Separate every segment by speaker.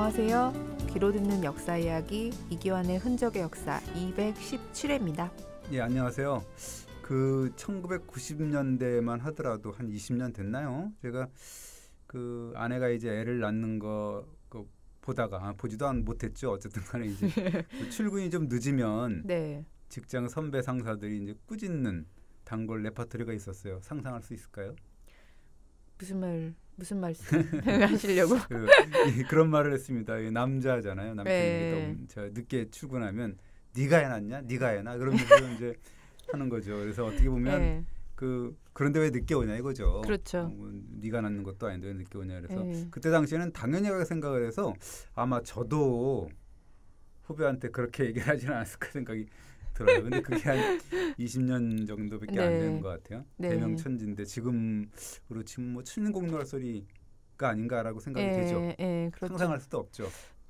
Speaker 1: 안녕하세요. 귀로 듣는 역사 이야기 이기환의 흔적의 역사 217회입니다.
Speaker 2: 예, 안녕하세요. 그 1990년대만 하더라도 한 20년 됐나요? 제가 그 아내가 이제 애를 낳는 거 보다가 보지도 못했죠. 어쨌든 간에 이제 출근이 좀 늦으면
Speaker 1: 네.
Speaker 2: 직장 선배 상사들이 이제 꾸짖는 단골 레퍼토리가 있었어요. 상상할 수 있을까요?
Speaker 1: 무슨 말씀 하시려고?
Speaker 2: 그런 말을 했습니다. 남자잖아요. 남편이
Speaker 1: 네.
Speaker 2: 저 늦게 출근하면 네가 해놨냐? 네가 해놔? 그러면서 이제 하는 거죠. 그래서 어떻게 보면
Speaker 1: 네.
Speaker 2: 그런데 왜 늦게 오냐 이거죠.
Speaker 1: 그렇죠.
Speaker 2: 네가 낳는 것도 아닌데 왜 늦게 오냐. 그래서
Speaker 1: 네.
Speaker 2: 그때 당시에는 당연하게 생각을 해서 아마 저도 후배한테 그렇게 얘기를 하지는 않았을까 생각이 들어요. 근데 그게 한 20년 정도밖에 안 되는 것 같아요.
Speaker 1: 네.
Speaker 2: 대명천지인데 지금으로 치면 뭐 천인공노할 소리가 아닌가라고 생각이 되죠.
Speaker 1: 그렇죠.
Speaker 2: 상상할 수도 없죠.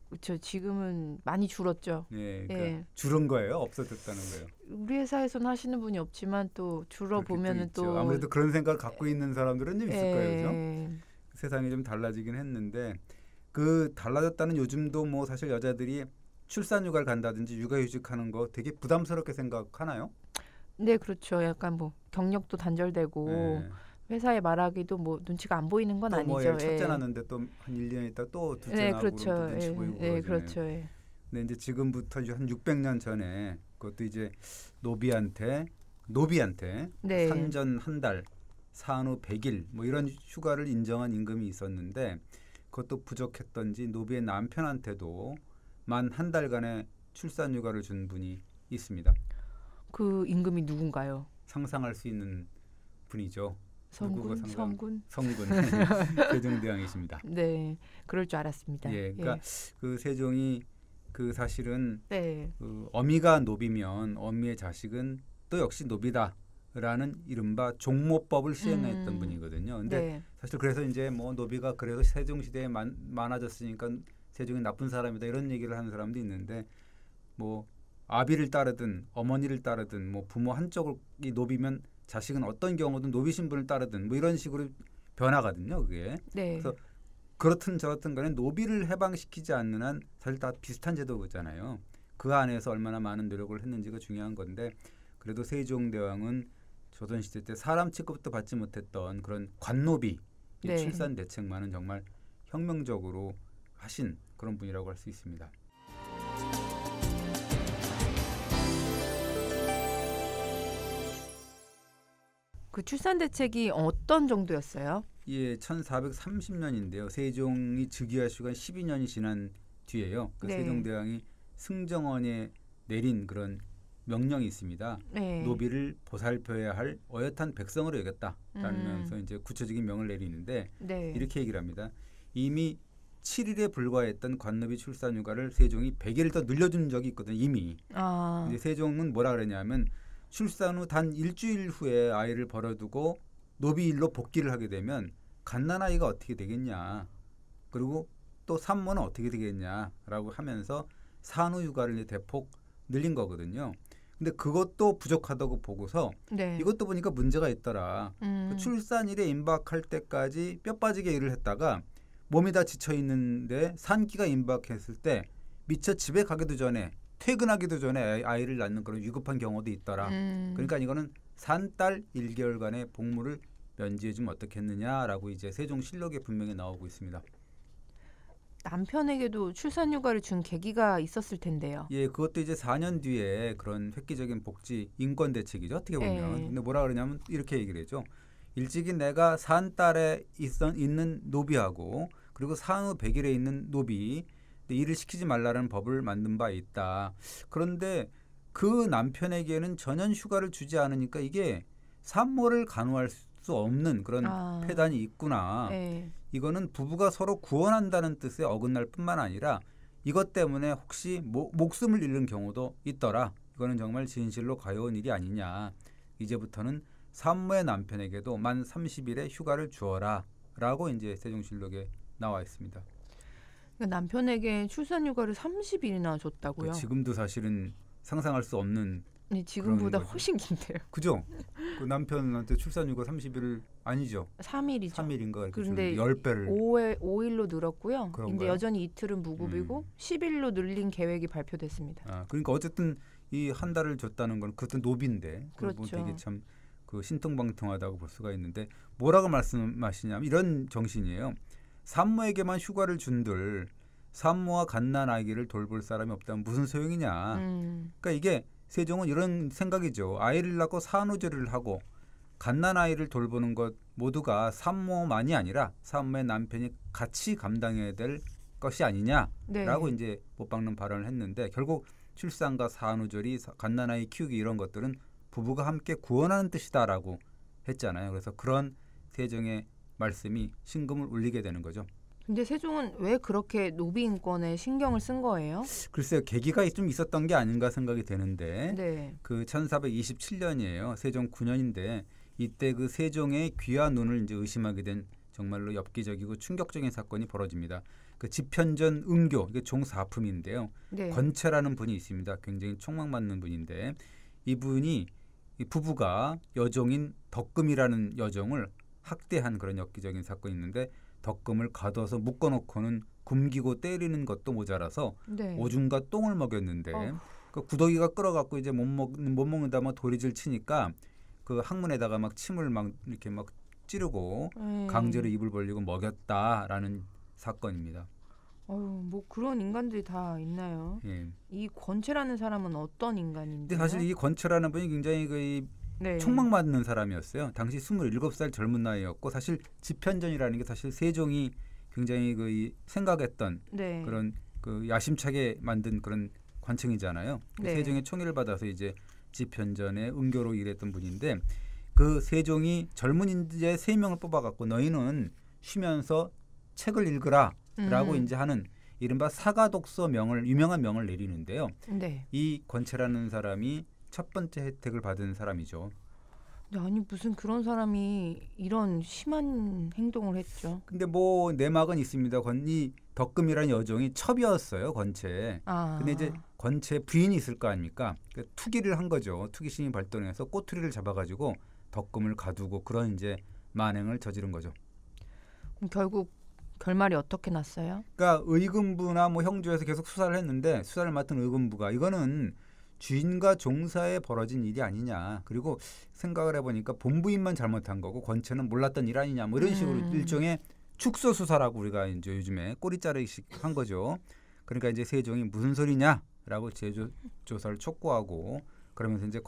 Speaker 1: 그렇죠. 지금은 많이 줄었죠.
Speaker 2: 그러니까 줄은 거예요? 없어졌다는 거예요?
Speaker 1: 우리 회사에서는 하시는 분이 없지만 또 줄어보면은 또
Speaker 2: 아무래도 그런 생각을 갖고 있는 사람들은 좀 있을 거예요. 그죠? 세상이 좀 달라지긴 했는데 그 달라졌다는 요즘도 뭐 사실 여자들이 출산휴가를 간다든지 육아휴직하는 거 되게 부담스럽게 생각하나요?
Speaker 1: 네, 그렇죠. 약간 뭐 경력도 단절되고 회사에 말하기도 뭐 눈치가 안 보이는 건 아니죠.
Speaker 2: 뭐 첫째 낳는데 또 한 1년 있다 또 둘째 낳고
Speaker 1: 그렇죠.
Speaker 2: 그러면 또 눈치 보이고 그러잖아요.
Speaker 1: 그렇죠.
Speaker 2: 근데 이제 지금부터 한 600년 전에 그것도 이제 노비한테
Speaker 1: 네.
Speaker 2: 산전 한 달, 산후 100일 뭐 이런 휴가를 인정한 임금이 있었는데 그것도 부족했던지 노비의 남편한테도 만 한 달간의 출산 휴가를 준 분이 있습니다.
Speaker 1: 그 임금이 누군가요?
Speaker 2: 상상할 수 있는 분이죠.
Speaker 1: 성군?
Speaker 2: 성군 세종대왕이십니다.
Speaker 1: 네, 그럴 줄 알았습니다.
Speaker 2: 그러니까 그 세종이 그 사실은
Speaker 1: 네.
Speaker 2: 그 어미가 노비면 어미의 자식은 또 역시 노비다라는 이른바 종모법을 시행했던 분이거든요. 근데 사실 그래서 이제 뭐 노비가 그래서 세종 시대에 많아졌으니까 세종이 나쁜 사람이다 이런 얘기를 하는 사람도 있는데 뭐 아비를 따르든 어머니를 따르든 뭐 부모 한쪽이 노비면 자식은 어떤 경우든 노비 신분을 따르든 뭐 이런 식으로 변하거든요. 그게. 그래서 그렇든 저렇든 간에 노비를 해방시키지 않는 한 사실 다 비슷한 제도잖아요. 그 안에서 얼마나 많은 노력을 했는지가 중요한 건데 그래도 세종대왕은 조선시대 때 사람 취급도 받지 못했던 그런 관노비 출산 대책만은 정말 혁명적으로 하신 그런 분이라고 할 수 있습니다.
Speaker 1: 그 출산 대책이 어떤 정도였어요?
Speaker 2: 1430년인데요. 세종이 즉위할 시간 12년이 지난 뒤에요. 세종대왕이 승정원에 내린 그런 명령이 있습니다. 노비를 보살펴야 할 어엿한 백성으로 여겼다라면서 이제 구체적인 명을 내리는데 이렇게 얘기를 합니다. 이미 7일에 불과했던 관노비 출산휴가를 세종이 100일을 더 늘려준 적이 있거든요. 이미. 근데 세종은 뭐라 그러냐면 출산 후 단 일주일 후에 아이를 벌어두고 노비일로 복귀를 하게 되면 갓난아이가 어떻게 되겠냐. 그리고 또 산모는 어떻게 되겠냐라고 하면서 산후휴가를 대폭 늘린 거거든요. 근데 그것도 부족하다고 보고서 이것도 보니까 문제가 있더라. 출산일에 임박할 때까지 뼈 빠지게 일을 했다가 몸이 다 지쳐있는데 산기가 임박했을 때 미처 집에 가기도 전에 퇴근하기도 전에 아이를 낳는 그런 위급한 경우도 있더라. 그러니까 이거는 산딸 1개월간의 복무를 면제해주면 어떻겠느냐라고 이제 세종실록에 분명히 나오고 있습니다.
Speaker 1: 남편에게도 출산휴가를 준 계기가 있었을 텐데요.
Speaker 2: 그것도 이제 4년 뒤에 그런 획기적인 복지 인권 대책이죠. 어떻게 보면. 근데 뭐라 그러냐면 이렇게 얘기를 해죠. 일찍이 내가 산딸에 있는 노비하고 그리고 산후 100일에 있는 노비 일을 시키지 말라는 법을 만든 바 있다. 그런데 그 남편에게는 전년 휴가를 주지 않으니까 이게 산모를 간호할 수 없는 그런 폐단이 있구나. 이거는 부부가 서로 구원한다는 뜻에 어긋날 뿐만 아니라 이것 때문에 혹시 목숨을 잃는 경우도 있더라. 이거는 정말 진실로 가여운 일이 아니냐. 이제부터는 산모의 남편에게도 만 30일의 휴가를 주어라 라고 이제 세종실록에 나와 있습니다.
Speaker 1: 남편에게 출산휴가를 30일이나 줬다고요?
Speaker 2: 지금도 사실은 상상할 수 없는
Speaker 1: 네, 지금보다 훨씬 긴데요.
Speaker 2: 그죠? 그 남편한테 출산휴가 30일 아니죠?
Speaker 1: 3일이죠.
Speaker 2: 3일인가?
Speaker 1: 그런데
Speaker 2: 10배를
Speaker 1: 5일로 늘었고요. 근데 여전히 이틀은 무급이고 10일로 늘린 계획이 발표됐습니다.
Speaker 2: 아, 그러니까 어쨌든 이 한 달을 줬다는 건 그것도 노비인데
Speaker 1: 그렇죠.
Speaker 2: 되게 참 그 신통방통하다고 볼 수가 있는데 뭐라고 말씀하시냐면 이런 정신이에요. 산모에게만 휴가를 준들 산모와 갓난 아기를 돌볼 사람이 없다면 무슨 소용이냐. 그러니까 이게 세종은 이런 생각이죠. 아이를 낳고 산후조리를 하고 갓난 아이를 돌보는 것 모두가 산모만이 아니라 산모의 남편이 같이 감당해야 될 것이 아니냐라고 이제 못 박는 발언을 했는데 결국 출산과 산후조리, 갓난 아이 키우기 이런 것들은 부부가 함께 구원하는 뜻이다라고 했잖아요. 그래서 그런 세종의 말씀이 심금을 울리게 되는 거죠.
Speaker 1: 근데 세종은 왜 그렇게 노비 인권에 신경을 쓴 거예요?
Speaker 2: 글쎄요. 계기가 좀 있었던 게 아닌가 생각이 되는데 그 1427년이에요. 세종 9년인데 이때 그 세종의 귀와 눈을 이제 의심하게 된 정말로 엽기적이고 충격적인 사건이 벌어집니다. 그 집현전 은교, 이게 종사품인데요. 권채라는 분이 있습니다. 굉장히 촉망받는 분인데 이분이 이 부부가 여종인 덕금이라는 여종을 학대한 그런 엽기적인 사건이 있는데 덕금을 가둬서 묶어놓고는 굶기고 때리는 것도 모자라서 오줌과 똥을 먹였는데 그 구더기가 끓어갖고 이제 못 먹는다 뭐 도리질 치니까 그 항문에다가 막 침을 막 이렇게 막 찌르고 강제로 입을 벌리고 먹였다라는 사건입니다.
Speaker 1: 뭐 그런 인간들이 다 있나요? 이 권채라는 사람은 어떤 인간인데요?
Speaker 2: 근데 사실 이 권채라는 분이 굉장히 촉망받는 사람이었어요. 당시 27살 젊은 나이였고 사실 집현전이라는 게 사실 세종이 굉장히 생각했던 그런 그 야심차게 만든 그런 관청이잖아요. 세종의 총애를 받아서 이제 집현전의 은교로 일했던 분인데 그 세종이 젊은 인재 3명을 뽑아갖고 너희는 쉬면서 책을 읽으라라고 이제 하는 이른바 사가독서 유명한 명을 내리는데요. 이 권채라는 사람이 첫 번째 혜택을 받은 사람이죠.
Speaker 1: 아니 무슨 그런 사람이 이런 심한 행동을 했죠.
Speaker 2: 근데 뭐 내막은 있습니다. 이 덕금이라는 여종이 첩이었어요. 권채. 근데 이제 권채 부인이 있을 거 아닙니까? 그러니까 투기를 한 거죠. 투기심이 발동해서 꼬투리를 잡아가지고 덕금을 가두고 그런 이제 만행을 저지른 거죠.
Speaker 1: 그럼 결국 결말이 어떻게 났어요?
Speaker 2: 그러니까 의금부나 뭐 형조에서 계속 수사를 했는데 수사를 맡은 의금부가 이거는 주인과 종사에 벌어진 일이 아니냐. 그리고 생각을 해보니까 본부인만 잘못한 거고 권채는 몰랐던 일 아니냐. 뭐 이런 식으로 일종의 축소 수사라고 우리가 이제 요즘에 꼬리 자르기식 한 거죠. 그러니까 이제 세종이 무슨 소리냐라고 재조사를 촉구하고 그러면서 이제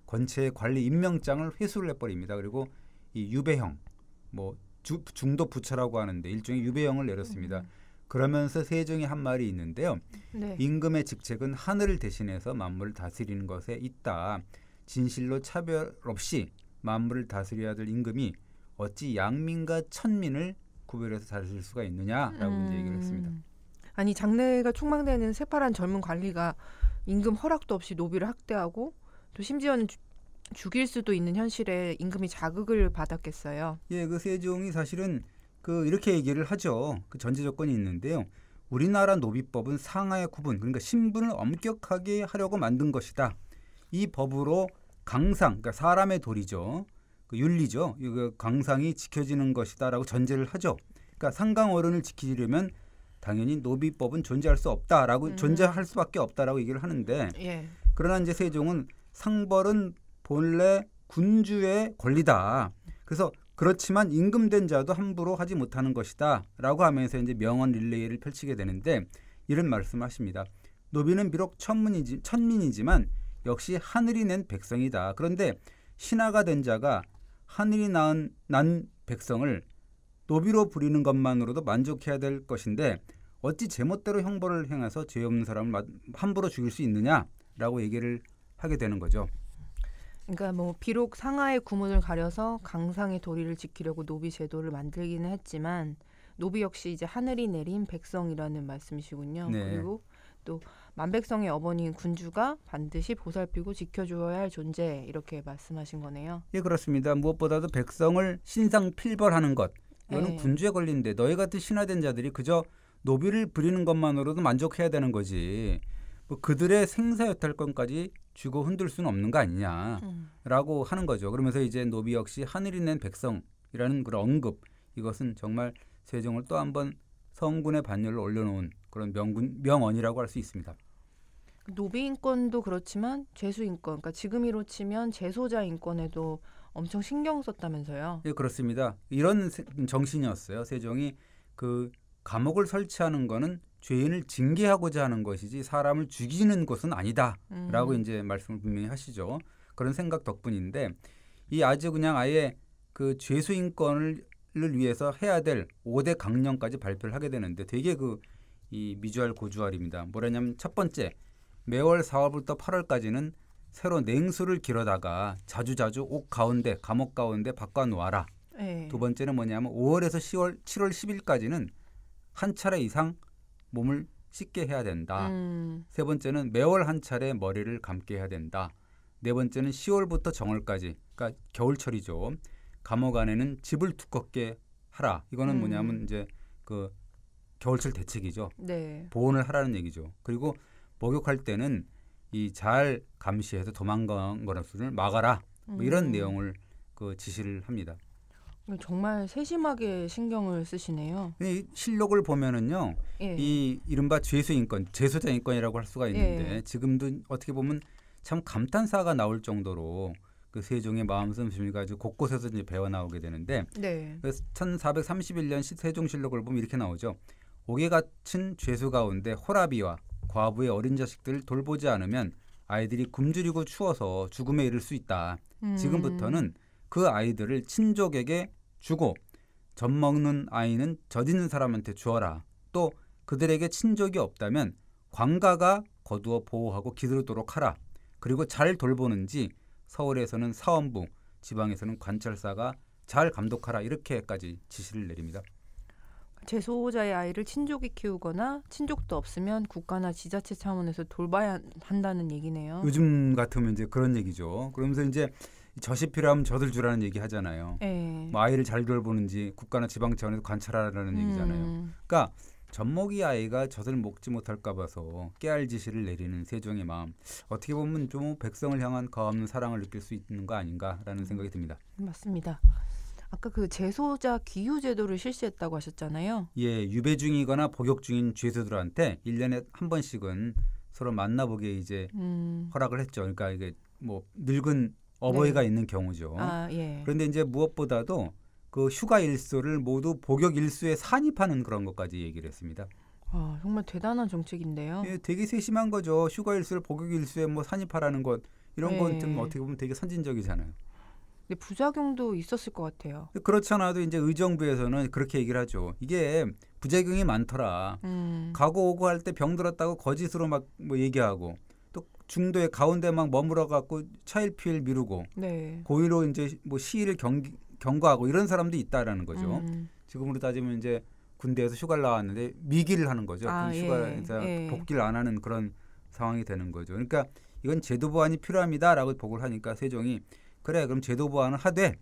Speaker 2: 권채의 관리 임명장을 회수를 해버립니다. 그리고 이 유배형, 뭐 중도 부처라고 하는데 일종의 유배형을 내렸습니다. 그러면서 세종이 한 말이 있는데요. 임금의 직책은 하늘을 대신해서 만물을 다스리는 것에 있다. 진실로 차별 없이 만물을 다스려야 될 임금이 어찌 양민과 천민을 구별해서 다스릴 수가 있느냐라고 이제 얘기를 했습니다.
Speaker 1: 아니 장래가 촉망되는 새파란 젊은 관리가 임금 허락도 없이 노비를 학대하고 또 심지어는 죽일 수도 있는 현실에 임금이 자극을 받았겠어요.
Speaker 2: 그 세종이 사실은 이렇게 얘기를 하죠. 그 전제 조건이 있는데요. 우리나라 노비법은 상하의 구분, 그러니까 신분을 엄격하게 하려고 만든 것이다. 이 법으로 강상, 그러니까 사람의 도리죠. 그 윤리죠. 이거 강상이 지켜지는 것이다라고 전제를 하죠. 그러니까 상강 어른을 지키려면 당연히 노비법은 존재할 수 없다라고 존재할 수밖에 없다라고 얘기를 하는데 그러나 이제 세종은 상벌은 본래 군주의 권리다. 그래서 그렇지만 임금된 자도 함부로 하지 못하는 것이다라고 하면서 이제 명언 릴레이를 펼치게 되는데 이런 말씀하십니다. 노비는 비록 천민이지만 역시 하늘이 낸 백성이다. 그런데 신하가 된 자가 하늘이 난 백성을 노비로 부리는 것만으로도 만족해야 될 것인데 어찌 제멋대로 형벌을 행해서 죄 없는 사람을 함부로 죽일 수 있느냐라고 얘기를 하게 되는 거죠.
Speaker 1: 그러니까 뭐 비록 상하의 구문을 가려서 강상의 도리를 지키려고 노비 제도를 만들기는 했지만 노비 역시 이제 하늘이 내린 백성이라는 말씀이시군요. 그리고 또 만백성의 어머니인 군주가 반드시 보살피고 지켜줘야 할 존재 이렇게 말씀하신 거네요.
Speaker 2: 예, 그렇습니다. 무엇보다도 백성을 신상필벌하는 것 이거는 군주에 걸린데 너희 같은 신하된 자들이 그저 노비를 부리는 것만으로도 만족해야 되는 거지. 뭐 그들의 생사여탈권까지 주고 흔들 수는 없는 거 아니냐라고 하는 거죠. 그러면서 이제 노비 역시 하늘이 낸 백성이라는 그런 언급, 이것은 정말 세종을 또 한 번 성군의 반열을 올려놓은 그런 명언이라고 할 수 있습니다.
Speaker 1: 노비 인권도 그렇지만 죄수 인권, 그러니까 지금으로 치면 재소자 인권에도 엄청 신경 썼다면서요?
Speaker 2: 예, 그렇습니다. 이런 정신이었어요. 세종이 그 감옥을 설치하는 거는 죄인을 징계하고자 하는 것이지 사람을 죽이는 것은 아니다라고 이제 말씀을 분명히 하시죠. 그런 생각 덕분인데 이 아주 그냥 아예 그 죄수 인권을 위해서 해야 될 5대 강령까지 발표를 하게 되는데 되게 이 미주알 고주알입니다. 뭐라냐면 첫 번째, 매월 4월부터 8월까지는 새로 냉수를 길어다가 자주자주 옥 가운데, 감옥 가운데 바꿔 놓아라. 두 번째는 뭐냐면 5월에서 7월 10일까지는 한 차례 이상 몸을 씻게 해야 된다. 세 번째는 매월 한 차례 머리를 감게 해야 된다. 네 번째는 10월부터 정월까지, 그러니까 겨울철이죠. 감옥 안에는 집을 두껍게 하라. 이거는 뭐냐면 이제 그 겨울철 대책이죠.
Speaker 1: 네.
Speaker 2: 보온을 하라는 얘기죠. 그리고 목욕할 때는 이 잘 감시해서 도망간 것을 막아라. 뭐 이런 내용을 그 지시를 합니다.
Speaker 1: 정말 세심하게 신경을 쓰시네요.
Speaker 2: 이 실록을 보면은요,
Speaker 1: 예.
Speaker 2: 이 이른바 죄수 인권, 재소자 인권이라고 할 수가 있는데 지금도 어떻게 보면 참 감탄사가 나올 정도로 그 세종의 마음 씀씀이 가지고 곳곳에서 이제 배워 나오게 되는데,
Speaker 1: 네.
Speaker 2: 1431년 세종실록을 보면 이렇게 나오죠. 옥에 갇힌 죄수 가운데 호라비와 과부의 어린 자식들을 돌보지 않으면 아이들이 굶주리고 추워서 죽음에 이를 수 있다. 지금부터는 그 아이들을 친족에게 주고 젖 먹는 아이는 젖 있는 사람한테 주어라. 또 그들에게 친족이 없다면 관가가 거두어 보호하고 기르도록 하라. 그리고 잘 돌보는지 서울에서는 사원부, 지방에서는 관찰사가 잘 감독하라. 이렇게까지 지시를 내립니다.
Speaker 1: 재소자의 아이를 친족이 키우거나 친족도 없으면 국가나 지자체 차원에서 돌봐야 한다는 얘기네요.
Speaker 2: 요즘 같으면 이제 그런 얘기죠. 그러면서 이제 젖이 필요하면 젖을 주라는 얘기 하잖아요. 뭐 아이를 잘 돌보는지 국가나 지방 차원에서 관찰하라는 얘기잖아요. 그러니까 젖먹이 아이가 젖을 먹지 못할까 봐서 깨알 지시를 내리는 세종의 마음. 어떻게 보면 좀 백성을 향한 가없는 사랑을 느낄 수 있는 거 아닌가라는 생각이 듭니다.
Speaker 1: 맞습니다. 아까 그 재소자 귀유 제도를 실시했다고 하셨잖아요.
Speaker 2: 예, 유배 중이거나 복역 중인 죄수들한테 1년에 한 번씩은 서로 만나보게 이제 허락을 했죠. 그러니까 이게 뭐 늙은 어버이가 있는 경우죠.
Speaker 1: 예.
Speaker 2: 그런데 이제 무엇보다도 그 휴가 일수를 모두 복역 일수에 산입하는 그런 것까지 얘기를 했습니다.
Speaker 1: 정말 대단한 정책인데요.
Speaker 2: 예, 되게 세심한 거죠. 휴가 일수를 복역 일수에 뭐 산입하라는 것, 이런 건 좀 어떻게 보면 되게 선진적이잖아요.
Speaker 1: 근데 부작용도 있었을 것 같아요.
Speaker 2: 그렇지 않아도 이제 의정부에서는 그렇게 얘기를 하죠. 이게 부작용이 많더라. 가고 오고 할 때 병 들었다고 거짓으로 막 뭐 얘기하고, 또 중도에 가운데 막 머물러 갖고 차일피일 미루고, 고의로 이제 뭐 시위를 경고하고 이런 사람도 있다라는 거죠. 지금으로 따지면 이제 군대에서 휴가를 나왔는데 미기를 하는 거죠. 휴가에서 복귀를 안 하는 그런 상황이 되는 거죠. 그러니까 이건 제도 보완이 필요합니다라고 보고를 하니까 세종이 그래, 그럼 제도 보완을 하되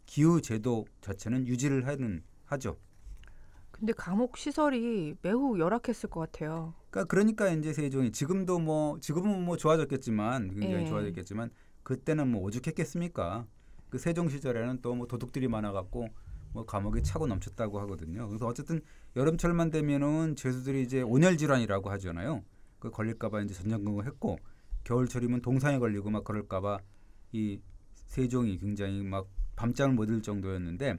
Speaker 2: 기후 제도 자체는 유지를 하죠.
Speaker 1: 근데 감옥 시설이 매우 열악했을 것 같아요.
Speaker 2: 그러니까 이제 세종이 지금은 뭐 좋아졌겠지만, 굉장히 좋아졌겠지만 그때는 뭐 오죽했겠습니까? 그 세종 시절에는 또 뭐 도둑들이 많아갖고 뭐 감옥이 차고 넘쳤다고 하거든요. 그래서 어쨌든 여름철만 되면은 죄수들이 이제 온열 질환이라고 하잖아요. 그 걸릴까봐 이제 전전긍긍을 했고, 겨울철이면 동상에 걸리고 막 그럴까봐 이 세종이 굉장히 막 밤잠을 못 들 정도였는데,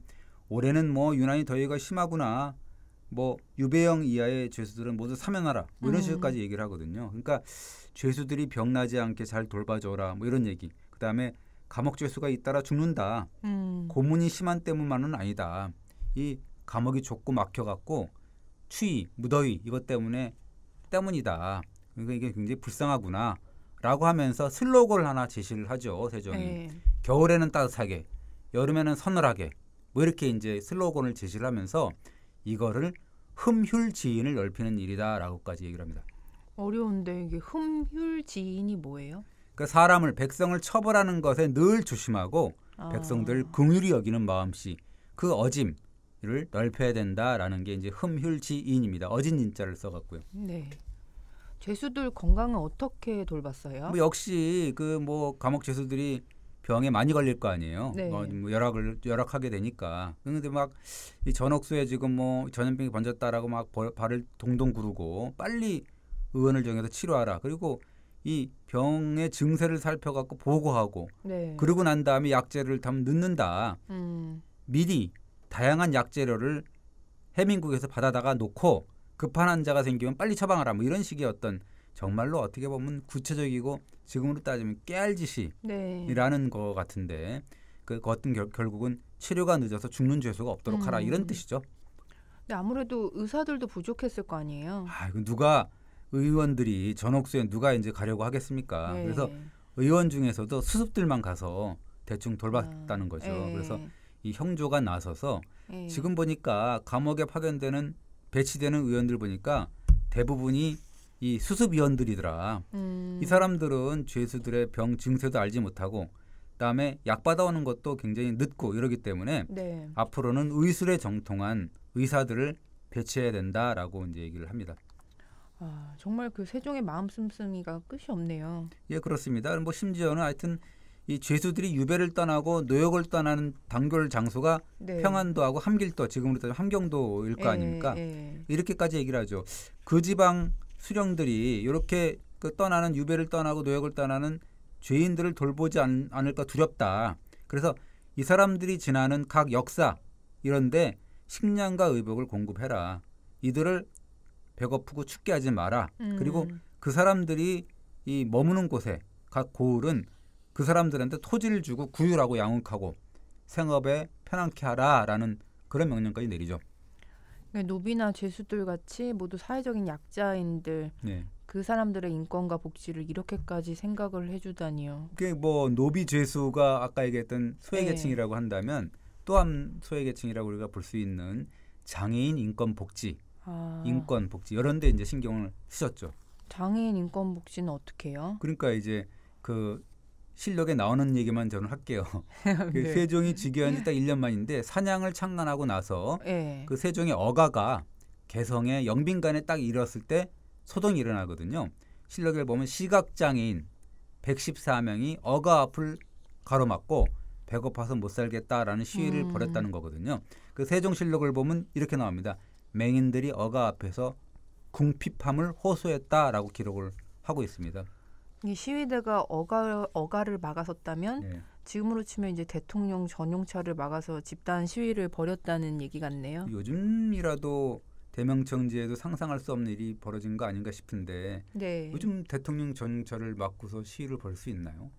Speaker 2: 올해는 뭐 유난히 더위가 심하구나. 뭐 유배형 이하의 죄수들은 모두 사면하라. 뭐 이런 식으로까지 얘기를 하거든요. 그러니까 죄수들이 병나지 않게 잘 돌봐줘라. 뭐 이런 얘기. 그다음에 감옥 죄수가 잇따라 죽는다. 고문이 심한 때문만은 아니다. 이 감옥이 좁고 막혀갖고 추위, 무더위 이것 때문이다. 그러니까 이게 굉장히 불쌍하구나. 라고 하면서 슬로건을 하나 제시를 하죠. 세종이. 겨울에는 따뜻하게, 여름에는 서늘하게, 뭐 이렇게 이제 슬로건을 제시를 하면서 이거를 흠휼지인을 넓히는 일이다라고까지 얘기를 합니다.
Speaker 1: 어려운데 이게 흠휼지인이 뭐예요?
Speaker 2: 그러니까 백성을 처벌하는 것에 늘 조심하고 백성들 긍휼히 여기는 마음씨, 그 어짐을 넓혀야 된다라는 게 이제 흠휼지인입니다. 어진 인자를 써갖고요.
Speaker 1: 네. 죄수들 건강은 어떻게 돌봤어요?
Speaker 2: 뭐 역시 그 뭐 감옥 죄수들이 병에 많이 걸릴 거 아니에요.
Speaker 1: 네.
Speaker 2: 뭐 열악하게 되니까. 그런데 막 이 전옥수에 지금 뭐 전염병이 번졌다라고 막 발을 동동 구르고 빨리 의원을 정해서 치료하라. 그리고 이 병의 증세를 살펴갖고 보고하고
Speaker 1: 네.
Speaker 2: 그러고 난 다음에 약재를 다 넣는다. 미리 다양한 약재료를 해민국에서 받아다가 놓고 급한 환자가 생기면 빨리 처방하라. 뭐 이런 식의 어떤 정말로 어떻게 보면 구체적이고 지금으로 따지면 깨알짓이라는
Speaker 1: 네.
Speaker 2: 거 같은데 그 어떤 결국은 치료가 늦어서 죽는 죄수가 없도록 하라 이런 뜻이죠.
Speaker 1: 근데 아무래도 의사들도 부족했을 거 아니에요.
Speaker 2: 이거 누가 의원들이 전옥수에 누가 이제 가려고 하겠습니까?
Speaker 1: 네.
Speaker 2: 그래서 의원 중에서도 수습들만 가서 대충 돌봤다는 거죠.
Speaker 1: 네.
Speaker 2: 그래서 이 형조가 나서서
Speaker 1: 네.
Speaker 2: 지금 보니까 감옥에 파견되는 배치되는 의원들 보니까 대부분이 이 수습위원들이더라. 이 사람들은 죄수들의 병 증세도 알지 못하고 그다음에 약 받아오는 것도 굉장히 늦고 이러기 때문에
Speaker 1: 네.
Speaker 2: 앞으로는 의술에 정통한 의사들을 배치해야 된다라고 이제 얘기를 합니다.
Speaker 1: 정말 그 세종의 마음 씀씀이가 끝이 없네요.
Speaker 2: 예, 그렇습니다. 뭐 심지어는 하여튼 이 죄수들이 유배를 떠나고 노역을 떠나는 단결 장소가
Speaker 1: 네.
Speaker 2: 평안도하고 함길도 지금으로 따지면 함경도일 거 아닙니까? 이렇게까지 얘기를 하죠. 그 지방 수령들이 이렇게 그 떠나는 유배를 떠나고 노역을 떠나는 죄인들을 돌보지 않을까 두렵다. 그래서 이 사람들이 지나는 각 역사 이런데 식량과 의복을 공급해라. 이들을 배고프고 춥게 하지 마라. 그리고 그 사람들이 이 머무는 곳에 각 고을은 그 사람들한테 토지를 주고 구휼하고 양육하고 생업에 편안케 하라라는 그런 명령까지 내리죠.
Speaker 1: 노비나 죄수들 같이 모두 사회적인 약자인들
Speaker 2: 네.
Speaker 1: 그 사람들의 인권과 복지를 이렇게까지 생각을 해주다니요.
Speaker 2: 그게 뭐 노비 죄수가 아까 얘기했던 소외계층이라고 한다면 또한 소외계층이라고 우리가 볼 수 있는 장애인 인권 복지, 인권 복지 이런 데 이제 신경을 쓰셨죠.
Speaker 1: 장애인 인권 복지는 어떻게 해요?
Speaker 2: 그러니까 이제 그 실록에 나오는 얘기만 저는 할게요. 그
Speaker 1: 네.
Speaker 2: 세종이 즉위한 지 딱 1년 만인데 사냥을 창간하고 나서 그 세종의 어가가 개성의 영빈관에 딱 이르렀을 때 소동이 일어나거든요. 실록에 보면 시각장애인 114명이 어가 앞을 가로막고 배고파서 못 살겠다라는 시위를 벌였다는 거거든요. 그 세종실록을 보면 이렇게 나옵니다. 맹인들이 어가 앞에서 궁핍함을 호소했다라고 기록을 하고 있습니다.
Speaker 1: 이 시위대가 어가를 막아섰다면 지금으로 치면 이제 대통령 전용차를 막아서 집단 시위를 벌였다는 얘기 같네요.
Speaker 2: 요즘이라도 대명청지에도 상상할 수 없는 일이 벌어진 거 아닌가 싶은데 요즘 대통령 전용차를 막고서 시위를 벌일 수 있나요?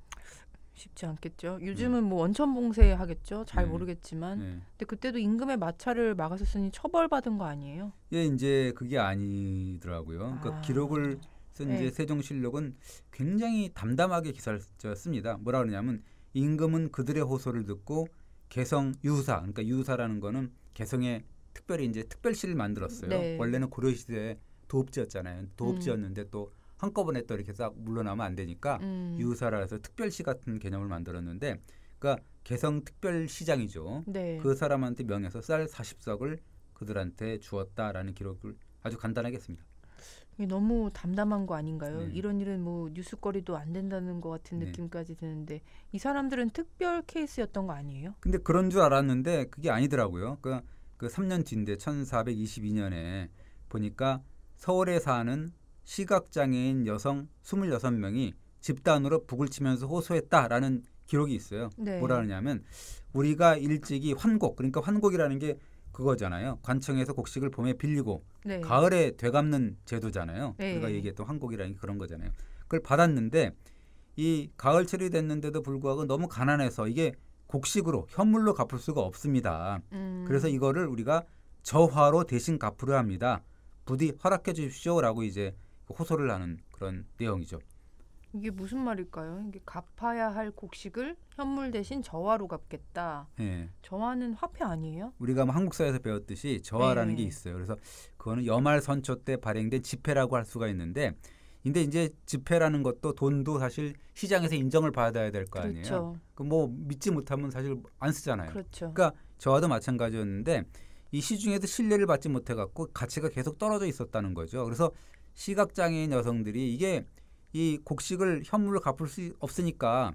Speaker 1: 쉽지 않겠죠. 요즘은 뭐 원천 봉쇄하겠죠. 잘 모르겠지만. 근데 그때도 임금의 마차를 막았었으니 처벌받은 거 아니에요?
Speaker 2: 예, 이제 그게 아니더라고요. 그러니까 기록을 쓴 이제 세종실록은 굉장히 담담하게 기사를 씁니다. 뭐라 그러냐면 임금은 그들의 호소를 듣고 개성 유사, 그러니까 유사라는 거는 개성에 특별히 이제 특별시를 만들었어요. 원래는 고려 시대에 도읍지였잖아요. 도읍지였는데 또 한꺼번에 또 이렇게 싹 물러나면 안 되니까 유사라 해서 특별시 같은 개념을 만들었는데, 그러니까 개성 특별시장이죠. 그 사람한테 명해서 쌀 40석을 그들한테 주었다라는 기록을 아주 간단하게 했습니다.
Speaker 1: 이게 너무 담담한 거 아닌가요? 이런 일은 뭐 뉴스거리도 안 된다는 것 같은 느낌까지 드는데 이 사람들은 특별 케이스였던 거 아니에요?
Speaker 2: 근데 그런 줄 알았는데 그게 아니더라고요. 그 3년 뒤인데 1422년에 보니까 서울에 사는 시각장애인 여성 26명이 집단으로 북을 치면서 호소했다라는 기록이 있어요. 뭐라 하냐면 우리가 일찍이 환곡, 그러니까 환곡이라는 게 그거잖아요. 관청에서 곡식을 봄에 빌리고 가을에 되갚는 제도잖아요. 우리가 얘기했던 환곡이라는 게 그런 거잖아요. 그걸 받았는데 이 가을철이 됐는데도 불구하고 너무 가난해서 이게 곡식으로 현물로 갚을 수가 없습니다. 그래서 이거를 우리가 저화로 대신 갚으려 합니다. 부디 허락해 주십시오라고 이제 호소를 하는 그런 내용이죠.
Speaker 1: 이게 무슨 말일까요? 이게 갚아야 할 곡식을 현물 대신 저화로 갚겠다. 저화는 화폐 아니에요?
Speaker 2: 우리가 뭐 한국사에서 배웠듯이 저화라는 게 있어요. 그래서 그거는 여말 선초 때 발행된 지폐라고 할 수가 있는데, 근데 이제 지폐라는 것도 돈도 사실 시장에서 인정을 받아야 될 거 아니에요.
Speaker 1: 그렇죠.
Speaker 2: 뭐 믿지 못하면 사실 안 쓰잖아요.
Speaker 1: 그렇죠.
Speaker 2: 그러니까 저화도 마찬가지였는데 이 시중에도 신뢰를 받지 못해 갖고 가치가 계속 떨어져 있었다는 거죠. 그래서 시각장애인 여성들이 이게 이 곡식을 현물을 갚을 수 없으니까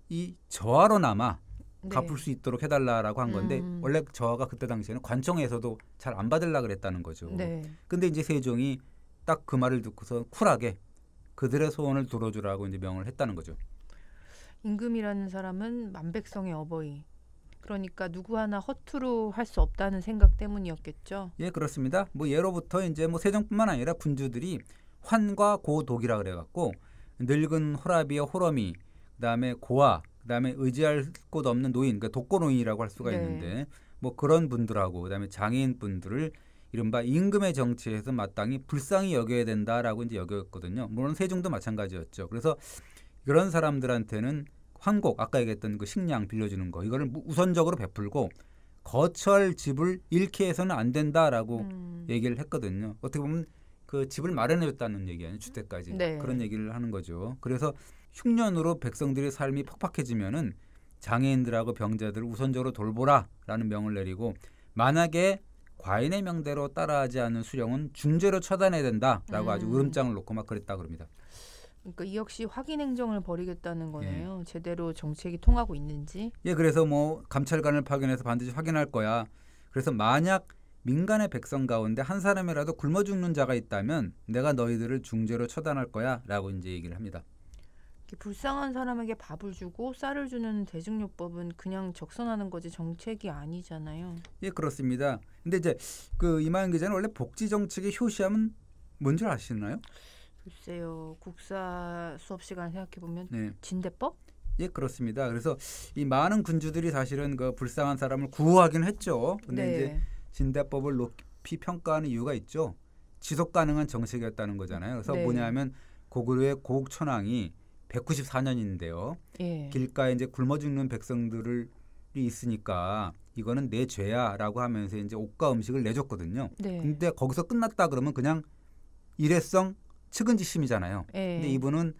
Speaker 2: 이 저하로나마
Speaker 1: 네.
Speaker 2: 갚을 수 있도록 해달라라고 한 건데 원래 저하가 그때 당시에는 관청에서도 잘 안 받으려고 그랬다는 거죠.
Speaker 1: 네.
Speaker 2: 근데 이제 세종이 딱 그 말을 듣고서 쿨하게 그들의 소원을 들어주라고 이제 명을 했다는 거죠.
Speaker 1: 임금이라는 사람은 만백성의 어버이. 그러니까 누구 하나 허투루 할 수 없다는 생각 때문이었겠죠.
Speaker 2: 예, 그렇습니다. 뭐 예로부터 이제 뭐 세종뿐만 아니라 군주들이 환과 고독이라 그래갖고 늙은 호라비와 호러미, 그다음에 고아, 그다음에 의지할 곳 없는 노인, 그러니까 독거노인이라고 할 수가
Speaker 1: 네.
Speaker 2: 있는데 뭐 그런 분들하고 그다음에 장애인 분들을 이른바 임금의 정치에서 마땅히 불쌍히 여겨야 된다라고 이제 여겼거든요. 물론 세종도 마찬가지였죠. 그래서 그런 사람들한테는 환곡, 아까 얘기했던 그 식량 빌려주는 거 이거를 우선적으로 베풀고 거처할 집을 잃게 해서는 안 된다라고 얘기를 했거든요. 어떻게 보면 그 집을 마련해줬다는 얘기 아니에요. 주택까지.
Speaker 1: 네.
Speaker 2: 그런 얘기를 하는 거죠. 그래서 흉년으로 백성들의 삶이 퍽퍽해지면은 장애인들하고 병자들을 우선적으로 돌보라라는 명을 내리고 만약에 과인의 명대로 따라하지 않는 수령은 중죄로 처단해야 된다라고 아주 으름장을 놓고 막 그랬다 그럽니다.
Speaker 1: 그러니까 이 역시 확인 행정을 벌이겠다는 거네요. 예. 제대로 정책이 통하고 있는지.
Speaker 2: 예, 그래서 뭐 감찰관을 파견해서 반드시 확인할 거야. 그래서 만약 민간의 백성 가운데 한 사람이라도 굶어 죽는 자가 있다면 내가 너희들을 중죄로 처단할 거야라고 이제 얘기를 합니다.
Speaker 1: 불쌍한 사람에게 밥을 주고 쌀을 주는 대증요법은 그냥 적선하는 거지 정책이 아니잖아요.
Speaker 2: 예, 그렇습니다. 근데 이제 그 이마연 기자는 원래 복지 정책의 효시함은 뭔지 아시나요?
Speaker 1: 글쎄요. 국사 수업 시간 생각해 보면
Speaker 2: 네.
Speaker 1: 진대법?
Speaker 2: 예, 그렇습니다. 그래서 이 많은 군주들이 사실은 그 불쌍한 사람을 구호하긴 했죠. 근데
Speaker 1: 네.
Speaker 2: 이제 진대법을 높이 평가하는 이유가 있죠. 지속 가능한 정책이었다는 거잖아요. 그래서
Speaker 1: 네.
Speaker 2: 뭐냐면 고구려의 고국천왕이 194년인데요.
Speaker 1: 예.
Speaker 2: 길가에 이제 굶어 죽는 백성들이 있으니까 이거는 내 죄야라고 하면서 이제 옷과 음식을 내줬거든요.
Speaker 1: 네.
Speaker 2: 근데 거기서 끝났다 그러면 그냥 일회성 측은지심이잖아요.
Speaker 1: 예.
Speaker 2: 근데 이분은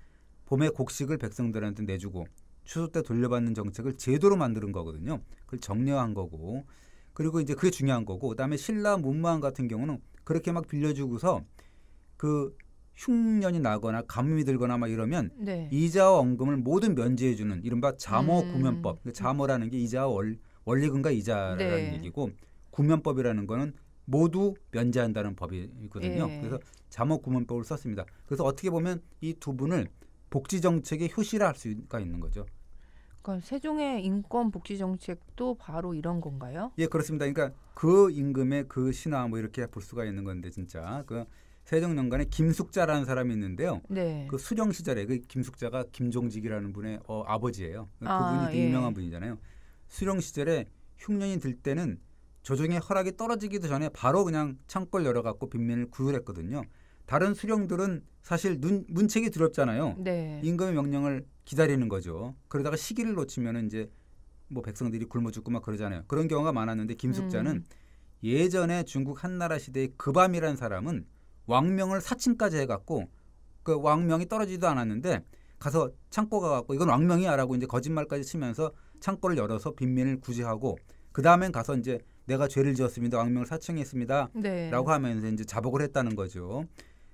Speaker 2: 봄에 곡식을 백성들한테 내주고 추수 때 돌려받는 정책을 제도로 만드는 거거든요. 그걸 정려한 거고 그리고 이제 그게 중요한 거고 그다음에 신라 문무왕 같은 경우는 그렇게 막 빌려주고서 그 흉년이 나거나 가뭄이 들거나 막 이러면
Speaker 1: 네.
Speaker 2: 이자와 원금을 모두 면제해주는 이른바 자모구면법. 자모라는 게 이자와 원리금과 이자라는
Speaker 1: 네.
Speaker 2: 얘기고 구면법이라는 거는 모두 면제한다는 법이거든요.
Speaker 1: 예.
Speaker 2: 그래서 자모구면법을 썼습니다. 그래서 어떻게 보면 이 두 분을 복지정책의 효시라 할 수가 있는 거죠.
Speaker 1: 그러니까 세종의 인권 복지 정책도 바로 이런 건가요?
Speaker 2: 예, 그렇습니다. 그러니까 그 임금의 그 신화 뭐 이렇게 볼 수가 있는 건데 진짜 그 세종년간에 김숙자라는 사람이 있는데요.
Speaker 1: 네.
Speaker 2: 그 수령 시절에 그 김숙자가 김종직이라는 분의 아버지예요. 그분이 되게
Speaker 1: 예.
Speaker 2: 유명한 분이잖아요. 수령 시절에 흉년이 들 때는 조정의 허락이 떨어지기도 전에 바로 그냥 창고를 열어갖고 빈민을 구휼했거든요. 다른 수령들은 사실 문책이 두렵잖아요.
Speaker 1: 네.
Speaker 2: 임금의 명령을 기다리는 거죠. 그러다가 시기를 놓치면 이제 뭐 백성들이 굶어 죽고 막 그러잖아요. 그런 경우가 많았는데 김숙자는 예전에 중국 한나라 시대의 급암이라는 사람은 왕명을 사칭까지 해갖고 그 왕명이 떨어지지도 않았는데 가서 창고 가갖고 이건 왕명이야라고 이제 거짓말까지 치면서 창고를 열어서 빈민을 구제하고 그 다음엔 가서 이제 내가 죄를 지었습니다. 왕명을 사칭했습니다라고
Speaker 1: 네.
Speaker 2: 하면서 이제 자복을 했다는 거죠.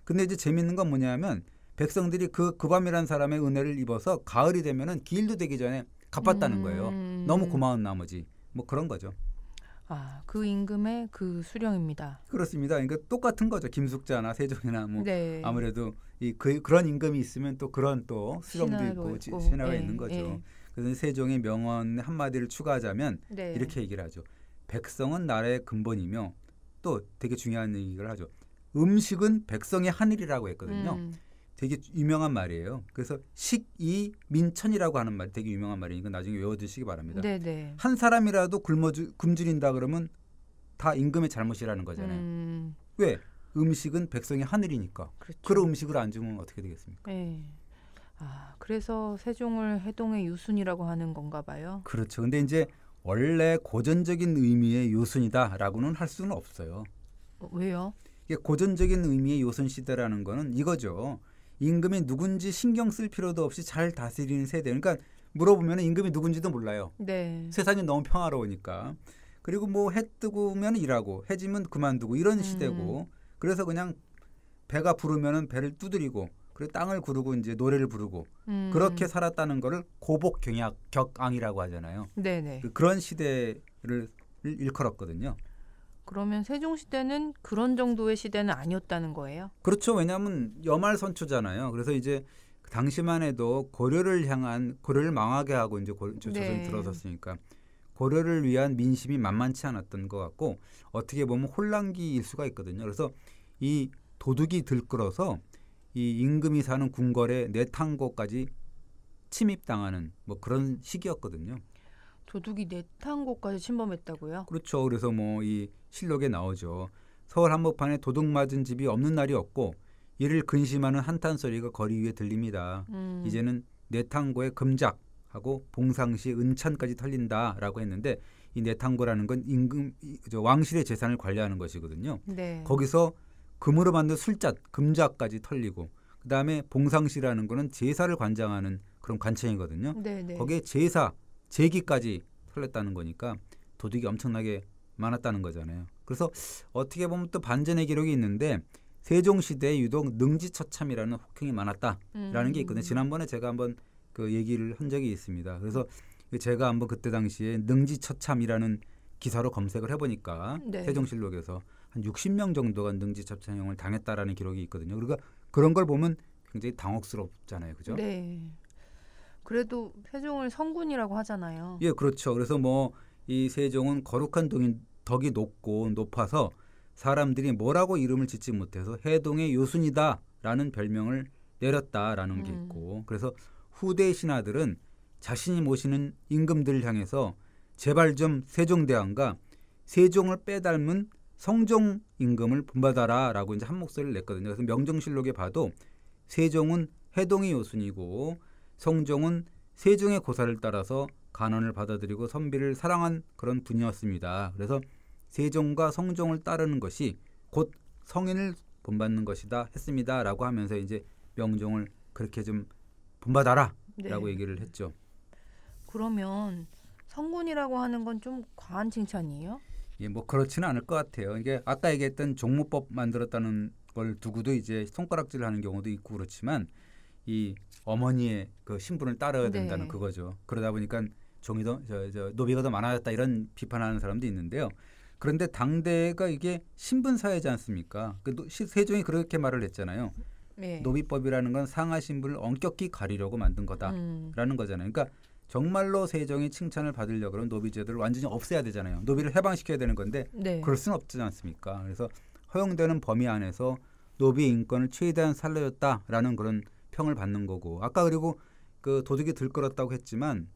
Speaker 2: 근데 이제 재밌는 건 뭐냐면 백성들이 그 급암이라는 사람의 은혜를 입어서 가을이 되면은 기일도 되기 전에 갚았다는 거예요. 너무 고마운 나머지 뭐 그런 거죠.
Speaker 1: 아, 그 임금의 그 수령입니다.
Speaker 2: 그렇습니다. 그러니까 똑같은 거죠. 김숙자나 세종이나 뭐
Speaker 1: 네.
Speaker 2: 아무래도 그런 임금이 있으면 또 그런 또 수령도 있고 신하가
Speaker 1: 예,
Speaker 2: 있는 거죠.
Speaker 1: 예.
Speaker 2: 그래서 세종의 명언 한마디를 추가하자면
Speaker 1: 네.
Speaker 2: 이렇게 얘기를 하죠. 백성은 나라의 근본이며 또 되게 중요한 얘기를 하죠. 음식은 백성의 하늘이라고 했거든요. 되게 유명한 말이에요. 그래서 식이 민천이라고 하는 말이 되게 유명한 말이니까 나중에 외워두시기 바랍니다.
Speaker 1: 네네.
Speaker 2: 한 사람이라도 굶주린다 그러면 다 임금의 잘못이라는 거잖아요. 왜? 음식은 백성의 하늘이니까.
Speaker 1: 그렇죠.
Speaker 2: 그런 음식을 안 주면 어떻게 되겠습니까?
Speaker 1: 네. 아, 그래서 세종을 해동의 유순이라고 하는 건가 봐요.
Speaker 2: 그렇죠. 근데 이제 원래 고전적인 의미의 요순이다라고는 할 수는 없어요.
Speaker 1: 왜요?
Speaker 2: 이게 고전적인 의미의 요순 시대라는 거는 이거죠. 임금이 누군지 신경 쓸 필요도 없이 잘 다스리는 세대. 그러니까 물어보면 임금이 누군지도 몰라요.
Speaker 1: 네.
Speaker 2: 세상이 너무 평화로우니까. 그리고 뭐 해 뜨고면 일하고 해 지면 그만두고 이런 시대고. 그래서 그냥 배가 부르면은 배를 두드리고 그리고 땅을 구르고 이제 노래를 부르고 그렇게 살았다는 거를 고복 격앙이라고 하잖아요.
Speaker 1: 네네.
Speaker 2: 그런 시대를 일컬었거든요.
Speaker 1: 그러면 세종시대는 그런 정도의 시대는 아니었다는 거예요?
Speaker 2: 그렇죠. 왜냐하면 여말선초잖아요. 그래서 이제 당시만 해도 고려를 망하게 하고 이제 조선이 들어섰으니까 고려를 위한 민심이 만만치 않았던 것 같고 어떻게 보면 혼란기일 수가 있거든요. 그래서 이 도둑이 들끓어서 이 임금이 사는 궁궐의 내탕고까지 침입당하는 뭐 그런 시기였거든요.
Speaker 1: 도둑이 내탕고까지 침범했다고요?
Speaker 2: 그렇죠. 그래서 뭐 이 실록에 나오죠. 서울 한복판에 도둑 맞은 집이 없는 날이 없고 이를 근심하는 한탄 소리가 거리 위에 들립니다. 이제는 내탕고의 금작하고 봉상시 은찬까지 털린다라고 했는데 이 내탕고라는 건 왕실의 재산을 관리하는 것이거든요.
Speaker 1: 네.
Speaker 2: 거기서 금으로 만든 술잔, 금작까지 털리고 그다음에 봉상시라는 거는 제사를 관장하는 그런 관청이거든요.
Speaker 1: 네네.
Speaker 2: 거기에 제기까지 털렸다는 거니까 도둑이 엄청나게 많았다는 거잖아요. 그래서 어떻게 보면 또 반전의 기록이 있는데 세종시대에 유독 능지처참이라는 혹평이 많았다라는 게 있거든요. 지난번에 제가 한번 그 얘기를 한 적이 있습니다. 그래서 제가 한번 그때 당시에 능지처참이라는 기사로 검색을 해보니까 세종실록에서 한 60명 정도가 능지처참형을 당했다라는 기록이 있거든요. 그러니까 그런 걸 보면 굉장히 당혹스럽잖아요. 그죠?
Speaker 1: 네. 그래도 세종을 성군이라고 하잖아요.
Speaker 2: 예, 그렇죠. 그래서 뭐 이 세종은 거룩한 덕이 높아서 사람들이 뭐라고 이름을 짓지 못해서 해동의 요순이다라는 별명을 내렸다라는 게 있고 그래서 후대 신하들은 자신이 모시는 임금들을 향해서 제발 좀 세종대왕과 세종을 빼닮은 성종 임금을 본받아라라고 이제 한 목소리를 냈거든요. 그래서 명정실록에 봐도 세종은 해동의 요순이고 성종은 세종의 고사를 따라서 간언을 받아들이고 선비를 사랑한 그런 분이었습니다. 그래서 세종과 성종을 따르는 것이 곧 성인을 본받는 것이다 했습니다라고 하면서 이제 명종을 그렇게 좀 본받아라라고 얘기를 했죠.
Speaker 1: 그러면 성군이라고 하는 건 좀 과한 칭찬이에요?
Speaker 2: 예, 뭐 그렇지는 않을 것 같아요. 이게 아까 얘기했던 종무법 만들었다는 걸 두고도 이제 손가락질을 하는 경우도 있고 그렇지만 이 어머니의 그 신분을 따라야 된다는 그거죠. 그러다 보니까 종이도 노비가 더 많아졌다 이런 비판하는 사람도 있는데요. 그런데 당대가 이게 신분사회지 않습니까? 세종이 그렇게 말을 했잖아요. 노비법이라는 건 상하 신분을 엄격히 가리려고 만든 거다라는 거잖아요. 그러니까 정말로 세종이 칭찬을 받으려고 그러면 노비 제도를 완전히 없애야 되잖아요. 노비를 해방시켜야 되는 건데 그럴 수는 없지 않습니까? 그래서 허용되는 범위 안에서 노비의 인권을 최대한 살려줬다라는 그런 평을 받는 거고 아까 그리고 그 도둑이 들끓었다고 했지만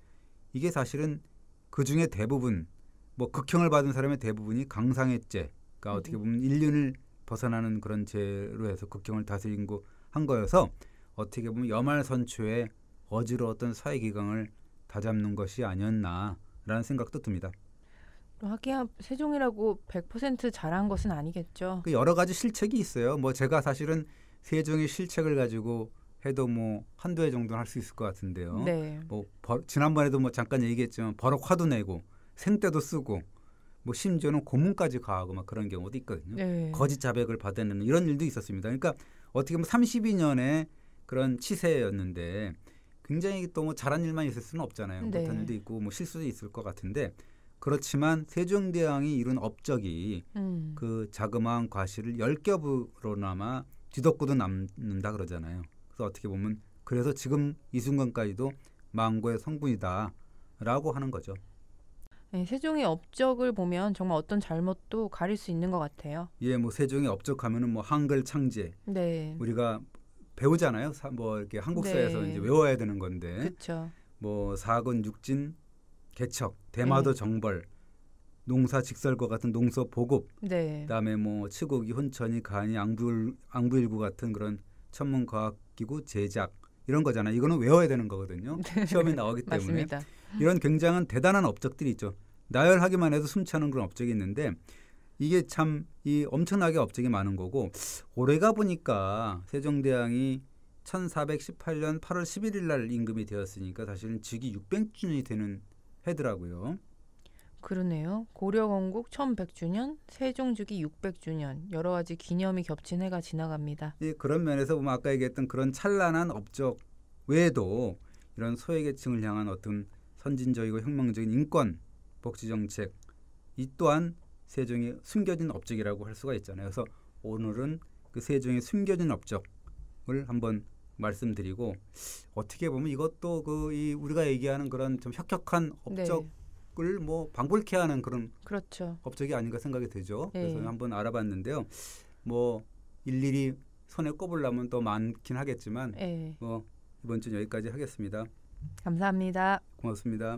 Speaker 2: 이게 사실은 그중에 대부분 뭐 극형을 받은 사람의 대부분이 강상의 죄 그러니까 어떻게 보면 인륜을 벗어나는 그런 죄로 해서 극형을 다스린 거 한 거여서 어떻게 보면 여말선초에 어지러웠던 사회기강을 다잡는 것이 아니었나라는 생각도 듭니다.
Speaker 1: 하기야 세종이라고 100% 잘한 것은 아니겠죠.
Speaker 2: 여러 가지 실책이 있어요. 뭐 제가 사실은 세종의 실책을 가지고 해도 뭐 한두 해 정도는 할 수 있을 것 같은데요. 뭐 지난번에도 뭐 잠깐 얘기했지만 버럭 화도 내고 생떼도 쓰고 뭐 심지어는 고문까지 가하고 막 그런 경우도 있거든요. 거짓 자백을 받아내는 이런 일도 있었습니다. 그러니까 어떻게 보면 32년의 그런 치세였는데 굉장히 또 뭐 잘한 일만 있을 수는 없잖아요. 못한 일도 있고 뭐 실수도 있을 것 같은데 그렇지만 세종대왕이 이룬 업적이 그 자그마한 과실을 10겹으로나마 뒤덮고도 남는다 그러잖아요. 그래서 어떻게 보면 그래서 지금 이 순간까지도 망고의 성분이다라고 하는 거죠.
Speaker 1: 네, 세종의 업적을 보면 정말 어떤 잘못도 가릴 수 있는 것 같아요.
Speaker 2: 예, 뭐 세종의 업적하면은 뭐 한글 창제, 우리가 배우잖아요. 뭐 이렇게 한국사에서 이제 외워야 되는 건데,
Speaker 1: 그쵸.
Speaker 2: 뭐 사근 육진, 개척, 대마도 정벌, 농사 직설과 같은 농서 보급, 그다음에 뭐 치국이 혼천이 간이 앙부일구 같은 그런 천문과학기구 제작 이런 거잖아요. 이거는 외워야 되는 거거든요. 시험에 나오기 때문에.
Speaker 1: 맞습니다.
Speaker 2: 이런 굉장한 대단한 업적들이 있죠. 나열하기만 해도 숨차는 그런 업적이 있는데 이게 참 이 엄청나게 업적이 많은 거고 올해가 보니까 세종대왕이 1418년 8월 11일 날 임금이 되었으니까 사실은 즉위 600주년이 되는 해더라고요.
Speaker 1: 그러네요. 고려 건국 1100주년, 세종주기 600주년 여러 가지 기념이 겹친 해가 지나갑니다.
Speaker 2: 예, 그런 면에서 보면 아까 얘기했던 그런 찬란한 업적 외에도 이런 소외계층을 향한 어떤 선진적이고 혁명적인 인권 복지 정책 이 또한 세종의 숨겨진 업적이라고 할 수가 있잖아요. 그래서 오늘은 그 세종의 숨겨진 업적을 한번 말씀드리고 어떻게 보면 이것도 우리가 얘기하는 그런 좀 혁혁한 업적을 뭐 방불케 하는 그런
Speaker 1: 그렇죠.
Speaker 2: 업적이 아닌가 생각이 되죠.
Speaker 1: 네.
Speaker 2: 그래서 한번 알아봤는데요. 뭐 일일이 손에 꼽으려면 더 많긴 하겠지만 뭐 이번 주는 여기까지 하겠습니다.
Speaker 1: 감사합니다.
Speaker 2: 고맙습니다.